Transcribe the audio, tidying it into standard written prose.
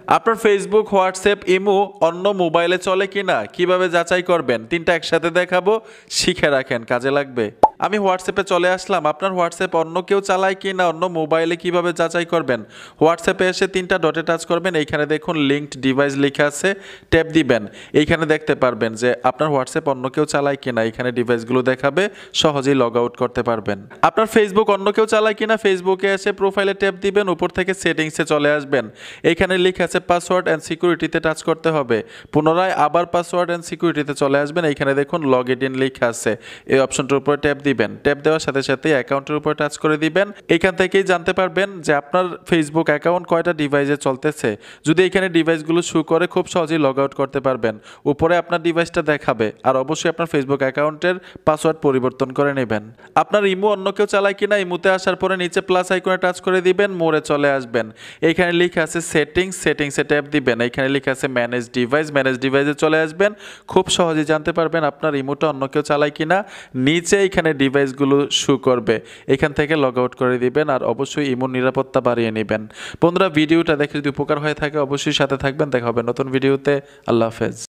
আপনার Facebook, WhatsApp, imo অন্য মোবাইলে চলে কিনা কিভাবে যাচাই করবেন? তিনটা একসাথে দেখাবো, শিখে রাখেন, কাজে লাগবে। আমি হোয়াটসঅ্যাপে চলে আসলাম। আপনার হোয়াটসঅ্যাপ অন্য কেউ চালায় কিনা অন্য মোবাইলে কিভাবে যাচাই করবেন? হোয়াটসঅ্যাপে এসে তিনটা ডটে টাচ করবেন। এইখানে দেখুন লিঙ্কড ডিভাইস লেখা আছে, ট্যাপ দিবেন। এইখানে দেখতে পারবেন যে আপনার হোয়াটসঅ্যাপ অন্য কেউ চালায় কিনা, এখানে ডিভাইসগুলো দেখাবে, সহজেই লগ আউট করতে পারবেন। আপনার ফেসবুক অন্য কেউ চালায় কিনা ফেসবুকে এসে প্রোফাইলে ট্যাপ দিবেন, উপর থেকে সেটিংসে চলে আসবেন। এইখানে লেখা আছে পাসওয়ার্ড অ্যান্ড সিকিউরিটিতে টাচ করতে হবে। পুনরায় আবার পাসওয়ার্ড অ্যান্ড সিকিউরিটিতে চলে আসবেন। এইখানে দেখুন লগ ইন লেখা আছে, এই অপশনটার উপরে ট্যাপ দিবেন। ট্যাপ দেওয়ার সাথে সাথে অ্যাকাউন্টের উপর টাচ করে দিবেন। এখান থেকেই জানতে পারবেন যে আপনার ফেসবুক অ্যাকাউন্ট কয়টা ডিভাইসে চলতেছে। যদি এখানে ডিভাইসগুলো শো করে খুব সহজেই লগ আউট করতে পারবেন। উপরে আপনার ডিভাইসটা দেখাবে, আর অবশ্যই আপনার ফেসবুক অ্যাকাউন্টের পাসওয়ার্ড পরিবর্তন করে নেবেন। আপনার ইমো অন্য কেউ চালায় কিনা, ইমোতে আসার পরে নিচে প্লাস আইকনে টাচ করে দিবেন, মোড়ে চলে আসবেন। এইখানে লেখা আছে সেটিংসে ট্যাপ দিবেন। এইখানে লেখা আছে ম্যানেজ ডিভাইসে চলে আসবেন। খুব সহজেই জানতে পারবেন আপনার ইমোটা অন্য কেউ চালায় কিনা। নিচে এখানে ডিভাইসগুলো শো করবে, এখান থেকে লগ আউট করে দিবেন। আর অবশ্যই ইমোর নিরাপত্তা বাড়িয়ে নেবেন। বন্ধুরা, ভিডিওটা দেখে যদি উপকার হয়ে থাকে অবশ্যই সাথে থাকবেন। দেখা হবে নতুন ভিডিওতে। আল্লাহ হাফেজ।